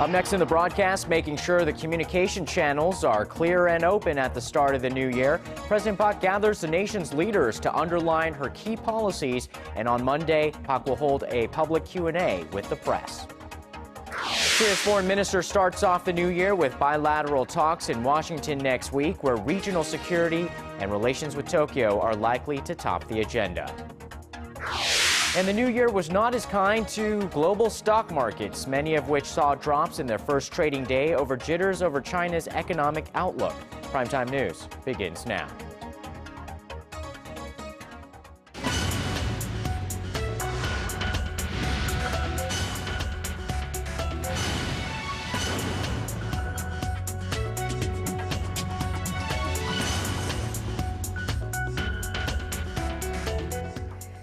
Up next in the broadcast, making sure the communication channels are clear and open at the start of the new year. President Park gathers the nation's leaders to underline her key policies. And on Monday, Park will hold a public Q&A with the press. Korea's foreign minister starts off the new year with bilateral talks in Washington next week, where regional security and relations with Tokyo are likely to top the agenda. And the new year was not as kind to global stock markets, many of which saw drops in their first trading day over jitters over China's economic outlook. Primetime News begins now.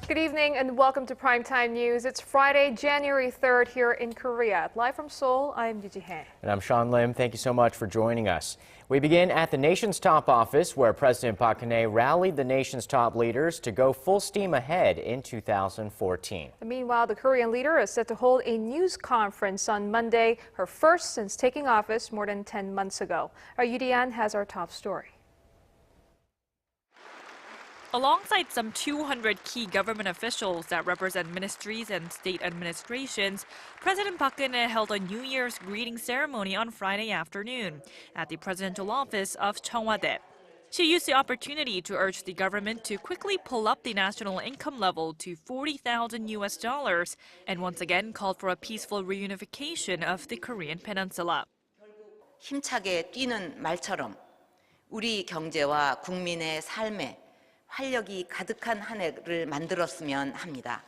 Good evening and welcome to Primetime News. It's Friday, January 3rd here in Korea. Live from Seoul, I'm Yoo Li-an. And I'm Sean Lim. Thank you so much for joining us. We begin at the nation's top office, where President Park Geun-hye rallied the nation's top leaders to go full steam ahead in 2014. Meanwhile, the Korean leader is set to hold a news conference on Monday, her first since taking office more than 10 months ago. Our Yoo Li-an has our top story. Alongside some 200 key government officials that represent ministries and state administrations, President Park Geun-hye held a New Year's greeting ceremony on Friday afternoon at the presidential office of Cheong Wa Dae. She used the opportunity to urge the government to quickly pull up the national income level to $40,000 and once again called for a peaceful reunification of the Korean peninsula. 힘차게 뛰는 말처럼 우리 경제와 국민의 삶에 활력이 가득한 한 해를 만들었으면 합니다.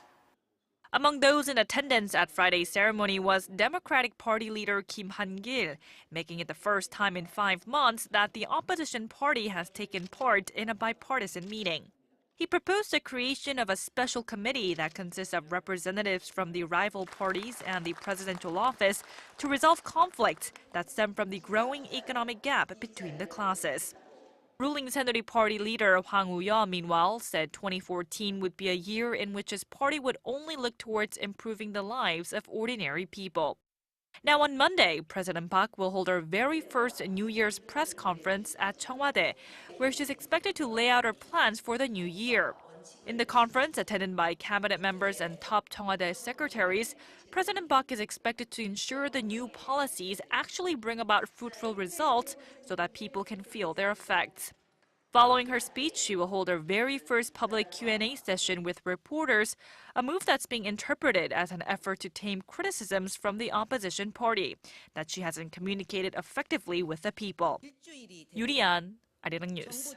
Among those in attendance at Friday's ceremony was Democratic Party leader Kim Han-gil, making it the first time in 5 months that the opposition party has taken part in a bipartisan meeting. He proposed the creation of a special committee that consists of representatives from the rival parties and the presidential office to resolve conflicts that stem from the growing economic gap between the classes. Ruling Saenuri Party leader Hwang Woo-yeol, meanwhile, said 2014 would be a year in which his party would only look towards improving the lives of ordinary people. Now on Monday, President Park will hold her very first New Year's press conference at Cheong Wa Dae, where she's expected to lay out her plans for the new year. In the conference, attended by cabinet members and top Cheong Wa Dae secretaries, President Park is expected to ensure the new policies actually bring about fruitful results so that people can feel their effects. Following her speech, she will hold her very first public Q&A session with reporters, a move that's being interpreted as an effort to tame criticisms from the opposition party that she hasn't communicated effectively with the people. Yoo Li-an, Arirang News.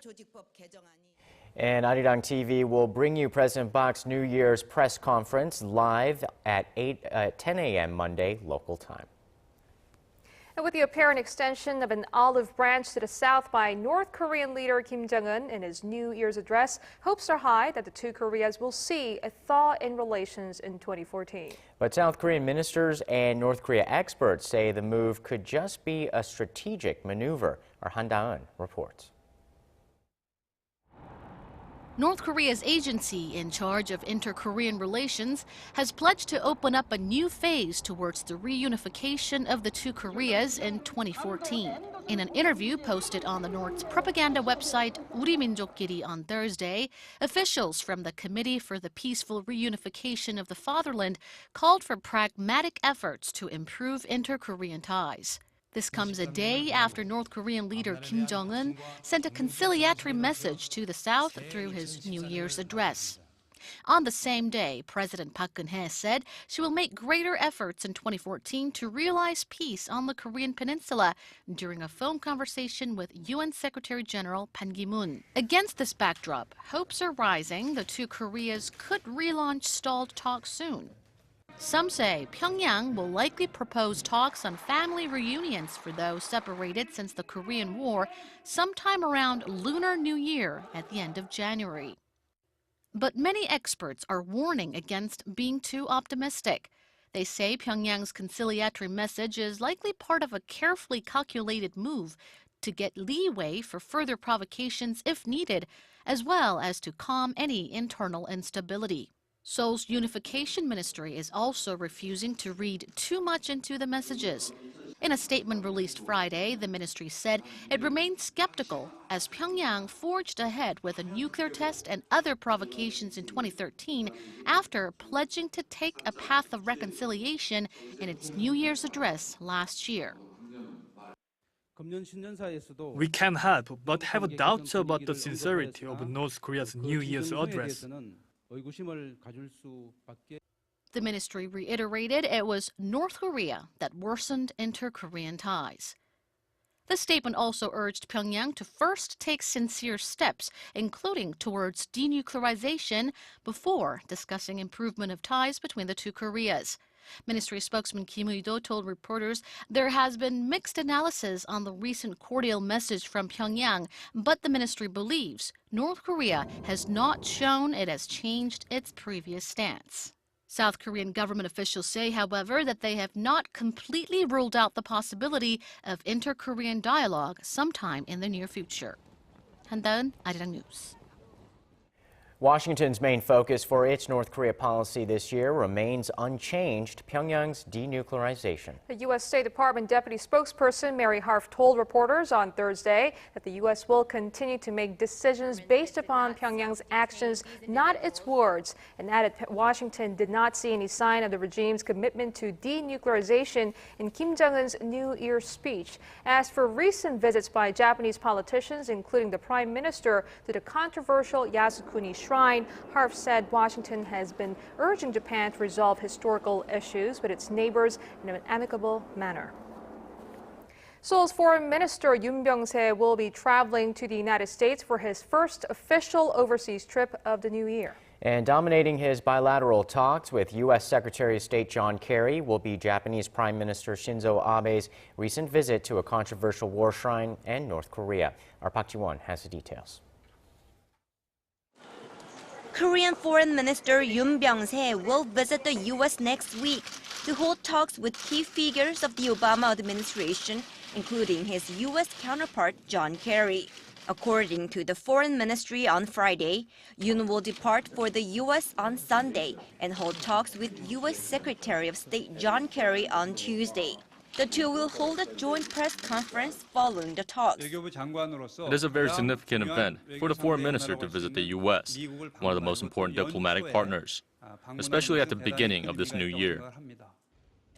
And Arirang TV will bring you President Park's New Year's press conference live at 10 a.m. Monday local time. And with the apparent extension of an olive branch to the south by North Korean leader Kim Jong-un in his New Year's address, hopes are high that the two Koreas will see a thaw in relations in 2014. But South Korean ministers and North Korea experts say the move could just be a strategic maneuver. Our Han Da-eun reports. North Korea's agency in charge of inter-Korean relations has pledged to open up a new phase towards the reunification of the two Koreas in 2014. In an interview posted on the North's propaganda website 우리 민족끼리 on Thursday, officials from the Committee for the Peaceful Reunification of the Fatherland called for pragmatic efforts to improve inter-Korean ties. This comes a day after North Korean leader Kim Jong-un sent a conciliatory message to the South through his New Year's address. On the same day, President Park Geun-hye said she will make greater efforts in 2014 to realize peace on the Korean peninsula during a phone conversation with UN Secretary General Ban Ki-moon. Against this backdrop, hopes are rising the two Koreas could relaunch stalled talks soon. Some say Pyongyang will likely propose talks on family reunions for those separated since the Korean War sometime around Lunar New Year at the end of January. But many experts are warning against being too optimistic. They say Pyongyang's conciliatory message is likely part of a carefully calculated move to get leeway for further provocations if needed, as well as to calm any internal instability. Seoul's unification ministry is also refusing to read too much into the messages. In a statement released Friday, the ministry said it remained skeptical as Pyongyang forged ahead with a nuclear test and other provocations in 2013 after pledging to take a path of reconciliation in its New Year's address last year. We can help, but have doubts about the sincerity of North Korea's New Year's address. The ministry reiterated it was North Korea that worsened inter-Korean ties. The statement also urged Pyongyang to first take sincere steps, including towards denuclearization, before discussing improvement of ties between the two Koreas. Ministry spokesman Kim Ui-do told reporters there has been mixed analysis on the recent cordial message from Pyongyang, but the ministry believes North Korea has not shown it has changed its previous stance. South Korean government officials say, however, that they have not completely ruled out the possibility of inter-Korean dialogue sometime in the near future. 한다은 아리랑 뉴스. Washington's main focus for its North Korea policy this year remains unchanged: Pyongyang's denuclearization. The U.S. State Department Deputy Spokesperson Mary Harf told reporters on Thursday that the U.S. will continue to make decisions based upon Pyongyang's actions, not its words, and added Washington did not see any sign of the regime's commitment to denuclearization in Kim Jong-un's New Year's speech. As for recent visits by Japanese politicians, including the Prime Minister, to the controversial Yasukuni Shrine, Harf said Washington has been urging Japan to resolve historical issues with its neighbors in an amicable manner. Seoul's Foreign Minister Yoon Byung-se will be traveling to the United States for his first official overseas trip of the new year. And dominating his bilateral talks with U.S. Secretary of State John Kerry will be Japanese Prime Minister Shinzo Abe's recent visit to a controversial war shrine in North Korea. Our Park Ji-won has the details. Korean Foreign Minister Yoon Byung-se will visit the U.S. next week to hold talks with key figures of the Obama administration, including his U.S. counterpart John Kerry. According to the Foreign Ministry on Friday, Yoon will depart for the U.S. on Sunday and hold talks with U.S. Secretary of State John Kerry on Tuesday. The two will hold a joint press conference following the talks. It is a very significant event for the foreign minister to visit the U.S., one of the most important diplomatic partners, especially at the beginning of this new year.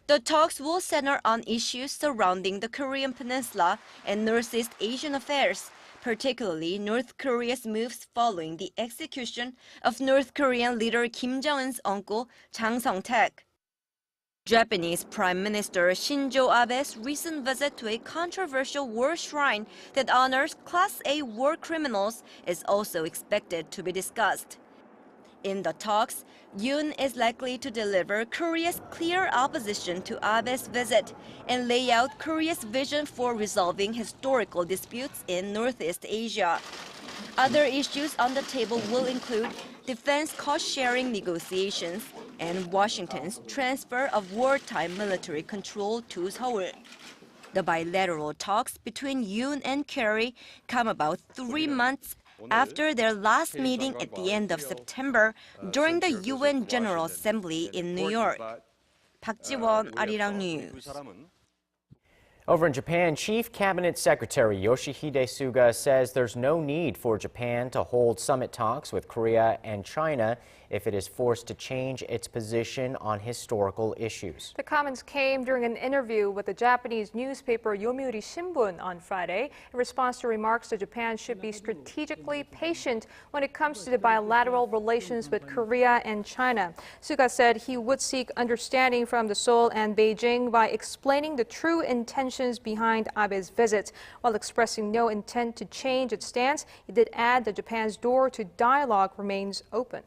The talks will center on issues surrounding the Korean peninsula and Northeast Asian affairs, particularly North Korea's moves following the execution of North Korean leader Kim Jong-un's uncle, Jang Song-taek. Japanese Prime Minister Shinzo Abe's recent visit to a controversial war shrine that honors Class A war criminals is also expected to be discussed. In the talks, Yoon is likely to deliver Korea's clear opposition to Abe's visit and lay out Korea's vision for resolving historical disputes in Northeast Asia. Other issues on the table will include defense cost-sharing negotiations and Washington's transfer of wartime military control to Seoul. The bilateral talks between Yoon and Kerry come about 3 months after their last meeting at the end of September during the UN General Assembly in New York. Park Ji-won, Arirang News. Over in Japan, Chief Cabinet Secretary Yoshihide Suga says there's no need for Japan to hold summit talks with Korea and China if it is forced to change its position on historical issues. The comments came during an interview with the Japanese newspaper Yomiuri Shimbun on Friday in response to remarks that Japan should be strategically patient when it comes to the bilateral relations with Korea and China. Suga said he would seek understanding from the Seoul and Beijing by explaining the true intentions behind Abe's visit. While expressing no intent to change its stance, he did add that Japan's door to dialogue remains open.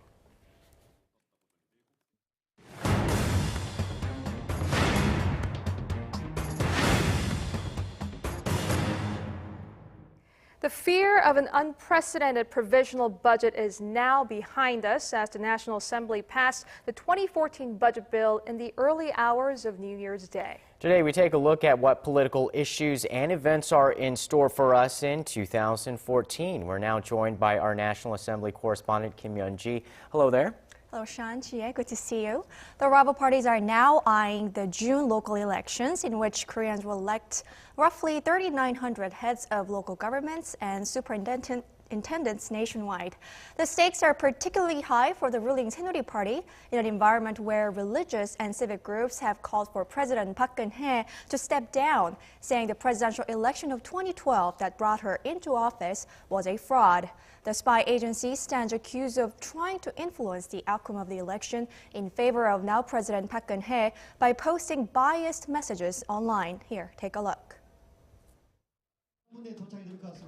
The fear of an unprecedented provisional budget is now behind us as the National Assembly passed the 2014 budget bill in the early hours of New Year's Day. Today, we take a look at what political issues and events are in store for us in 2014. We're now joined by our National Assembly correspondent, Kim Yeon-ji. Hello there. Hello, Sean, Jie, good to see you. The rival parties are now eyeing the June local elections, in which Koreans will elect roughly 3,900 heads of local governments and superintendents nationwide. The stakes are particularly high for the ruling Saenuri Party in an environment where religious and civic groups have called for President Park Geun-hye to step down, saying the presidential election of 2012 that brought her into office was a fraud. The spy agency stands accused of trying to influence the outcome of the election in favor of now President Park Geun-hye by posting biased messages online. Here, take a look.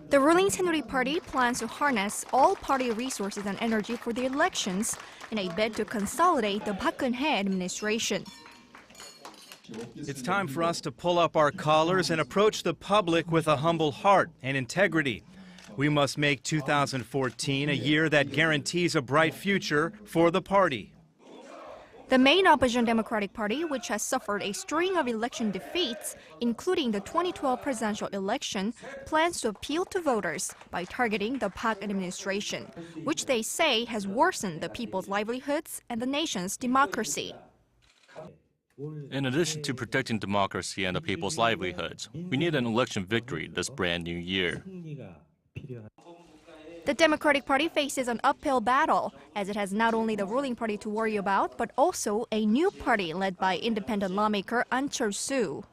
The ruling Saenuri Party plans to harness all party resources and energy for the elections in a bid to consolidate the Park Geun-hye administration. It's time for us to pull up our collars and approach the public with a humble heart and integrity. We must make 2014 a year that guarantees a bright future for the party. The main opposition Democratic Party, which has suffered a string of election defeats, including the 2012 presidential election, plans to appeal to voters by targeting the Park administration, which they say has worsened the people's livelihoods and the nation's democracy. In addition to protecting democracy and the people's livelihoods, we need an election victory this brand new year. The Democratic Party faces an uphill battle, as it has not only the ruling party to worry about, but also a new party led by independent lawmaker An Chol-soo.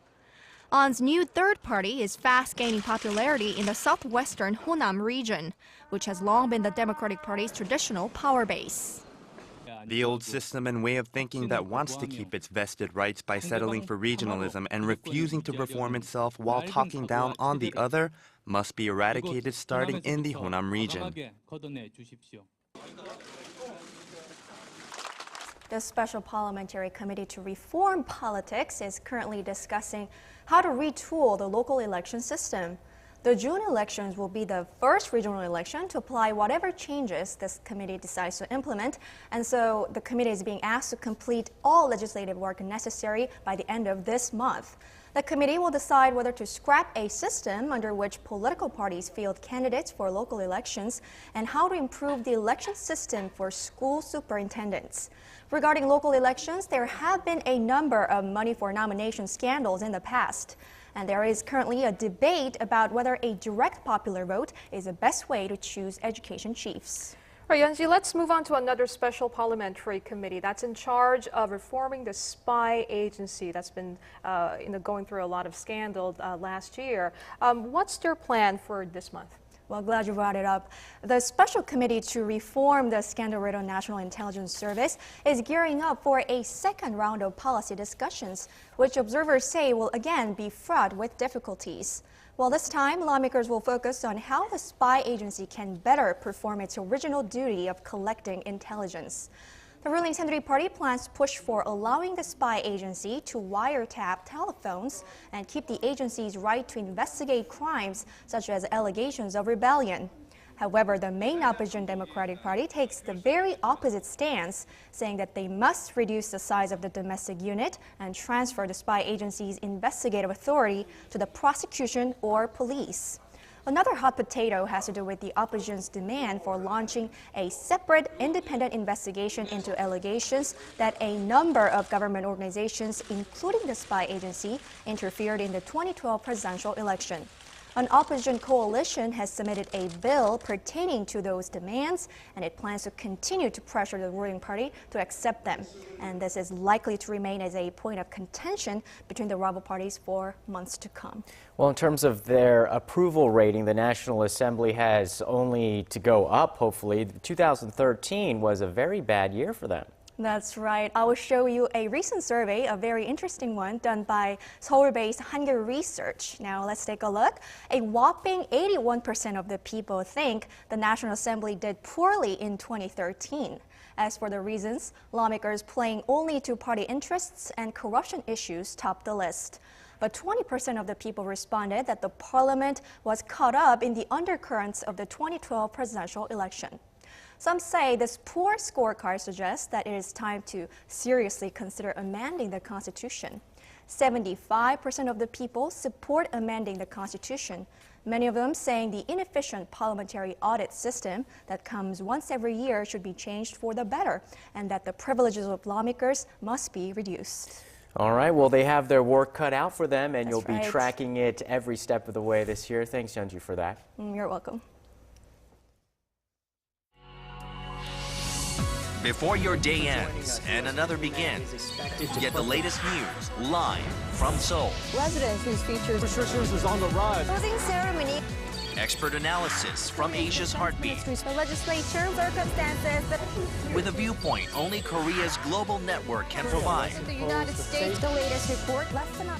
An's new third party is fast gaining popularity in the southwestern Honam region, which has long been the Democratic Party's traditional power base. The old system and way of thinking that wants to keep its vested rights by settling for regionalism and refusing to reform itself while talking down on the other must be eradicated starting in the Honam region. The Special Parliamentary Committee to Reform Politics is currently discussing how to retool the local election system. The June elections will be the first regional election to apply whatever changes this committee decides to implement, and so the committee is being asked to complete all legislative work necessary by the end of this month. The committee will decide whether to scrap a system under which political parties field candidates for local elections and how to improve the election system for school superintendents. Regarding local elections, there have been a number of money for nomination scandals in the past. And there is currently a debate about whether a direct popular vote is the best way to choose education chiefs. Right, Yeonji, let's move on to another special parliamentary committee that's in charge of reforming the spy agency that's been going through a lot of scandal last year. What's their plan for this month? Well, glad you brought it up. The Special Committee to Reform the Scandal-Riddled National Intelligence Service is gearing up for a second round of policy discussions, which observers say will again be fraught with difficulties. Well, this time, lawmakers will focus on how the spy agency can better perform its original duty of collecting intelligence. The ruling Saenuri Party plans to push for allowing the spy agency to wiretap telephones and keep the agency's right to investigate crimes such as allegations of rebellion. However, the main opposition Democratic Party takes the very opposite stance, saying that they must reduce the size of the domestic unit and transfer the spy agency's investigative authority to the prosecution or police. Another hot potato has to do with the opposition's demand for launching a separate independent investigation into allegations that a number of government organizations, including the spy agency, interfered in the 2012 presidential election. An opposition coalition has submitted a bill pertaining to those demands, and it plans to continue to pressure the ruling party to accept them. And this is likely to remain as a point of contention between the rival parties for months to come. Well, in terms of their approval rating, the National Assembly has only to go up, hopefully. 2013 was a very bad year for them. That's right. I will show you a recent survey, a very interesting one done by Seoul-based Hangul Research. Now let's take a look. A whopping 81% of the people think the National Assembly did poorly in 2013. As for the reasons, lawmakers playing only to party interests and corruption issues topped the list. But 20% of the people responded that the parliament was caught up in the undercurrents of the 2012 presidential election. Some say this poor scorecard suggests that it is time to seriously consider amending the Constitution. 75% of the people support amending the Constitution, many of them saying the inefficient parliamentary audit system that comes once every year should be changed for the better, and that the privileges of lawmakers must be reduced. All right, well, they have their work cut out for them, and you'll be right. tracking it every step of the way this year. Thanks, Yeonju, for that. You're welcome. Before your day ends and another begins, get the latest news live from Seoul. Residents whose features restrictions is on the rise. Closing ceremony. Expert analysis from Asia's heartbeat. The legislature, circumstances. With a viewpoint only Korea's global network can provide. The United States, the latest report.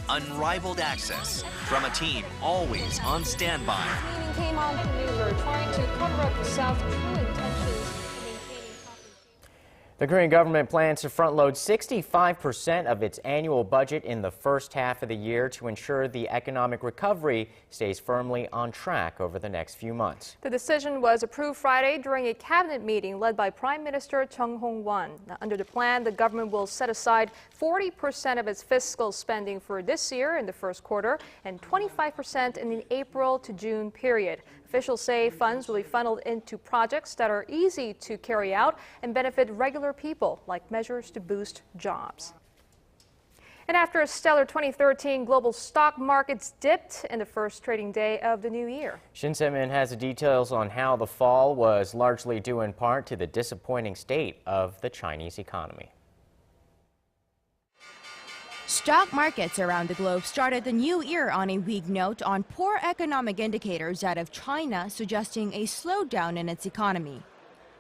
Unrivaled access from a team always on standby. Meaning came on the news are trying to cover up the South's true intentions. The Korean government plans to front-load 65% of its annual budget in the first half of the year to ensure the economic recovery stays firmly on track over the next few months. The decision was approved Friday during a cabinet meeting led by Prime Minister Cheong Wa Dae. Under the plan, the government will set aside 40% of its fiscal spending for this year in the first quarter and 25% in the April to June period. Officials say funds will be funneled into projects that are easy to carry out and benefit regular people, like measures to boost jobs. And after a stellar 2013, global stock markets dipped in the first trading day of the new year. Shin Se-min has the details on how the fall was largely due in part to the disappointing state of the Chinese economy. Stock markets around the globe started the new year on a weak note on poor economic indicators out of China, suggesting a slowdown in its economy.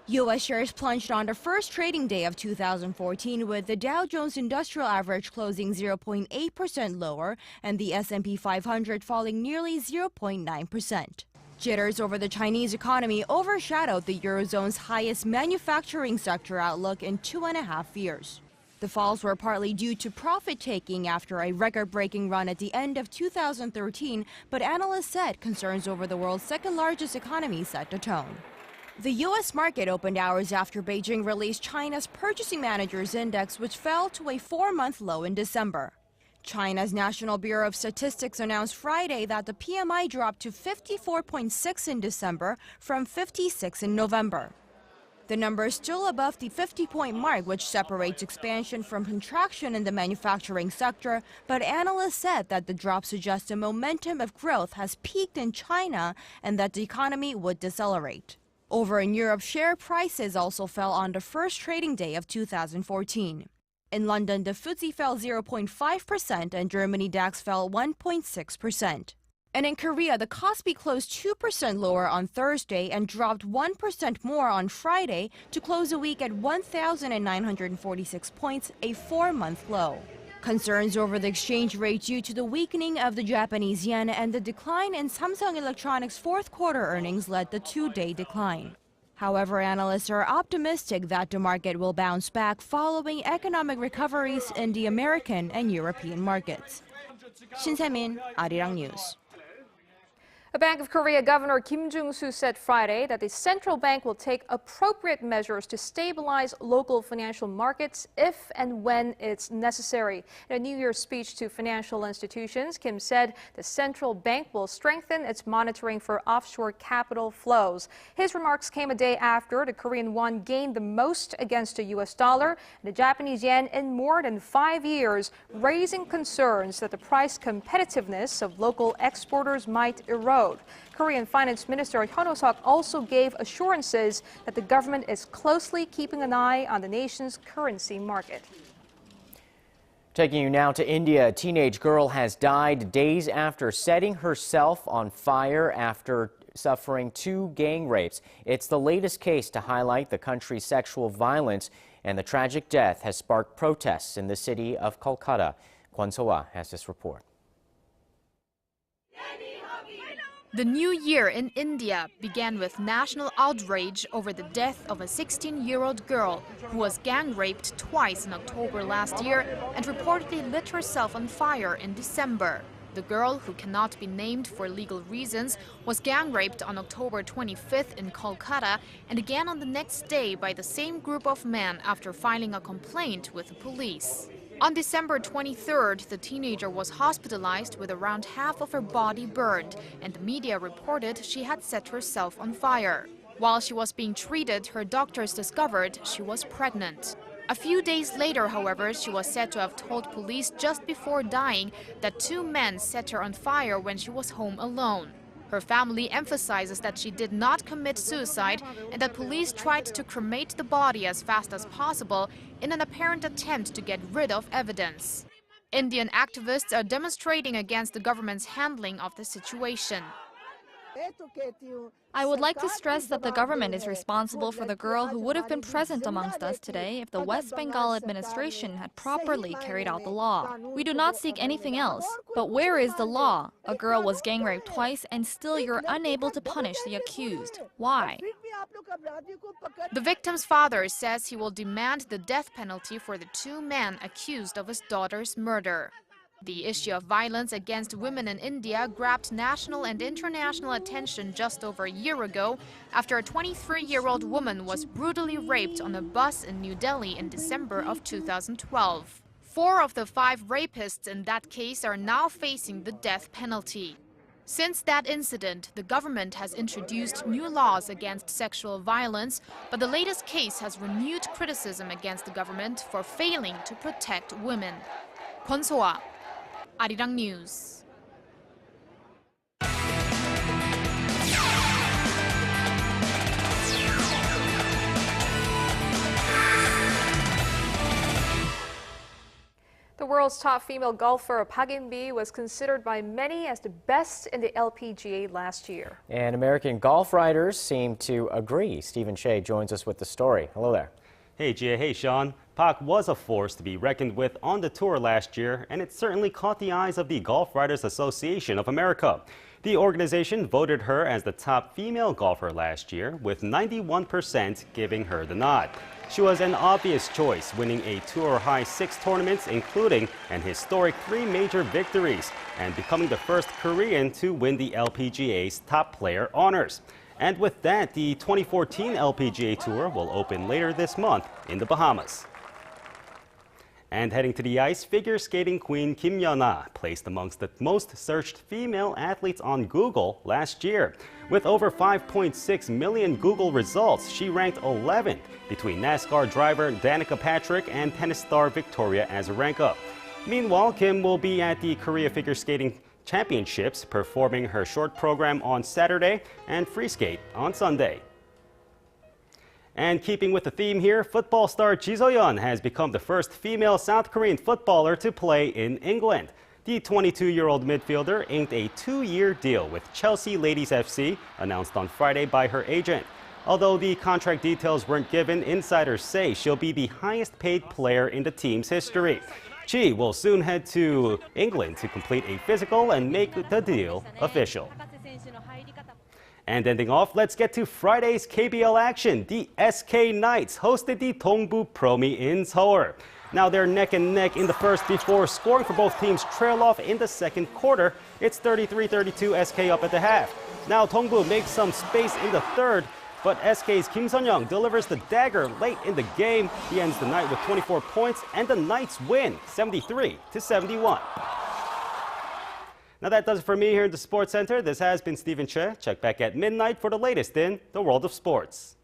U.S. shares plunged on the first trading day of 2014, with the Dow Jones Industrial Average closing 0.8% lower and the S&P 500 falling nearly 0.9%. Jitters over the Chinese economy overshadowed the Eurozone's highest manufacturing sector outlook in 2.5 years. The falls were partly due to profit-taking after a record-breaking run at the end of 2013, but analysts said concerns over the world's second-largest economy set the tone. The U.S. market opened hours after Beijing released China's Purchasing Managers Index, which fell to a 4-month low in December. China's National Bureau of Statistics announced Friday that the PMI dropped to 54.6 in December from 56 in November. The number is still above the 50-point mark, which separates expansion from contraction in the manufacturing sector, but analysts said that the drop suggests the momentum of growth has peaked in China and that the economy would decelerate. Over in Europe, share prices also fell on the first trading day of 2014. In London, the FTSE fell 0.5% and Germany DAX fell 1.6%. And in Korea, the Kospi closed 2% lower on Thursday and dropped 1% more on Friday to close the week at 1,946 points, a 4-month low. Concerns over the exchange rate due to the weakening of the Japanese yen and the decline in Samsung Electronics' fourth-quarter earnings led the 2-day decline. However, analysts are optimistic that the market will bounce back following economic recoveries in the American and European markets. Shin Se-min, Arirang News. A Bank of Korea Governor Kim Jung-soo said Friday that the central bank will take appropriate measures to stabilize local financial markets if and when it's necessary. In a New Year's speech to financial institutions, Kim said the central bank will strengthen its monitoring for offshore capital flows. His remarks came a day after the Korean won gained the most against the U.S. dollar and the Japanese yen in more than 5 years, raising concerns that the price competitiveness of local exporters might erode. Korean Finance Minister Hyun Oh-seok also gave assurances that the government is closely keeping an eye on the nation's currency market. Taking you now to India, a teenage girl has died days after setting herself on fire after suffering 2 gang rapes. It's the latest case to highlight the country's sexual violence, and the tragic death has sparked protests in the city of Kolkata. Kwon So-ah has this report. The new year in India began with national outrage over the death of a 16-year-old girl who was gang raped twice in October last year and reportedly lit herself on fire in December. The girl, who cannot be named for legal reasons, was gang raped on October 25th in Kolkata and again on the next day by the same group of men after filing a complaint with the police. On December 23rd, the teenager was hospitalized with around half of her body burned, and the media reported she had set herself on fire. While she was being treated, her doctors discovered she was pregnant. A few days later, however, she was said to have told police just before dying that two men set her on fire when she was home alone. Her family emphasizes that she did not commit suicide and that police tried to cremate the body as fast as possible in an apparent attempt to get rid of evidence. Indian activists are demonstrating against the government's handling of the situation. I would like to stress that the government is responsible for the girl who would have been present amongst us today if the West Bengal administration had properly carried out the law. We do not seek anything else. But where is the law? A girl was gang raped twice and still you're unable to punish the accused. Why? The victim's father says he will demand the death penalty for the two men accused of his daughter's murder. The issue of violence against women in India grabbed national and international attention just over a year ago after a 23-year-old woman was brutally raped on a bus in New Delhi in December of 2012. 4 of the 5 rapists in that case are now facing the death penalty. Since that incident, the government has introduced new laws against sexual violence, but the latest case has renewed criticism against the government for failing to protect women. Kwon So-ah, Arirang News. The world's top female golfer, Park Geun-hye, was considered by many as the best in the LPGA last year. And American golf writers seem to agree. Stephen Shea joins us with the story. Hello there. Hey, Gia. Hey, Sean. Park was a force to be reckoned with on the tour last year, and it certainly caught the eyes of the Golf Writers Association of America. The organization voted her as the top female golfer last year, with 91% giving her the nod. She was an obvious choice, winning a tour-high 6 tournaments, including an historic 3 major victories, and becoming the first Korean to win the LPGA's top player honors. And with that, the 2014 LPGA Tour will open later this month in the Bahamas. And heading to the ice, figure skating queen Kim Yeon-ah placed amongst the most searched female athletes on Google last year. With over 5.6 million Google results, she ranked 11th between NASCAR driver Danica Patrick and tennis star Victoria Azarenka. Meanwhile, Kim will be at the Korea Figure Skating Championships, performing her short program on Saturday and free skate on Sunday. And keeping with the theme here, football star Ji So-yeon has become the first female South Korean footballer to play in England. The 22-year-old midfielder inked a 2-year deal with Chelsea Ladies FC, announced on Friday by her agent. Although the contract details weren't given, insiders say she'll be the highest paid player in the team's history. Chi will soon head to England to complete a physical and make the deal official. And ending off, let's get to Friday's KBL action. The SK Knights hosted the Dongbu Promi in Seoul. Now they're neck and neck in the first before scoring for both teams trail off in the second quarter. It's 33-32 SK up at the half. Now Dongbu makes some space in the third, but SK's Kim Sun-young delivers the dagger late in the game. He ends the night with 24 points, and the Knights win 73-71. Now that does it for me here in the Sports Center. This has been Stephen Che. Check back at midnight for the latest in the world of sports.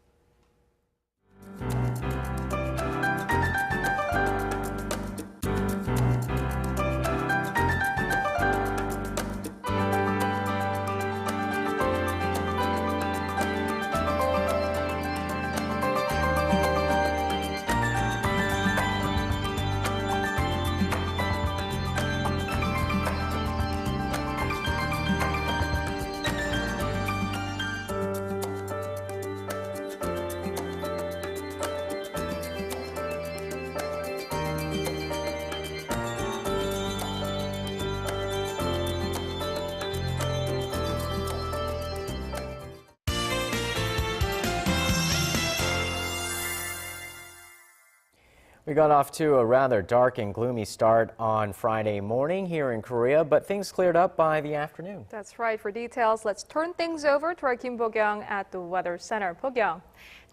We got off to a rather dark and gloomy start on Friday morning here in Korea, but things cleared up by the afternoon. That's right. For details, let's turn things over to our Kim Bo-kyung at the Weather Center. Bo-kyung.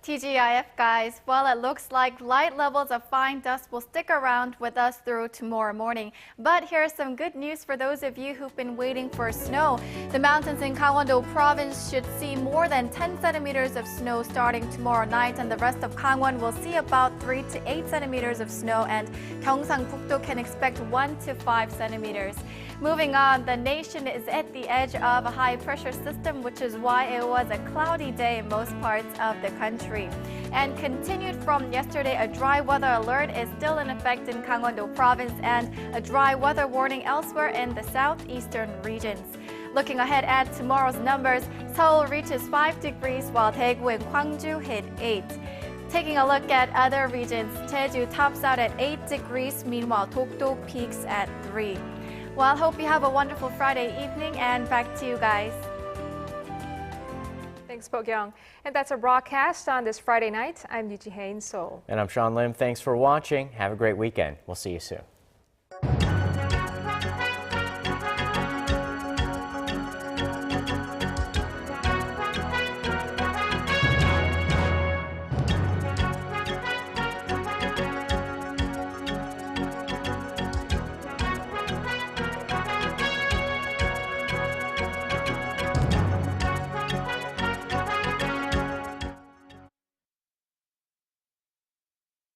TGIF, guys. Well, it looks like light levels of fine dust will stick around with us through tomorrow morning. But here's some good news for those of you who've been waiting for snow. The mountains in Gangwon-do province should see more than 10 centimeters of snow starting tomorrow night, and the rest of Gangwon will see about 3 to 8 centimeters of snow, and Gyeongsang-Pukdo can expect 1 to 5 centimeters. Moving on, the nation is at the edge of a high-pressure system, which is why it was a cloudy day in most parts of the country. And continued from yesterday, a dry weather alert is still in effect in Gangwon-do province and a dry weather warning elsewhere in the southeastern regions. Looking ahead at tomorrow's numbers, Seoul reaches 5 degrees while Daegu and Gwangju hit 8. Taking a look at other regions, Jeju tops out at 8 degrees, meanwhile Dokdo peaks at 3. Well, hope you have a wonderful Friday evening, and back to you guys. Thanks, Bo-kyung. And that's a broadcast on this Friday night. I'm Yoo Ji-hye in Seoul. And I'm Sean Lim. Thanks for watching. Have a great weekend. We'll see you soon.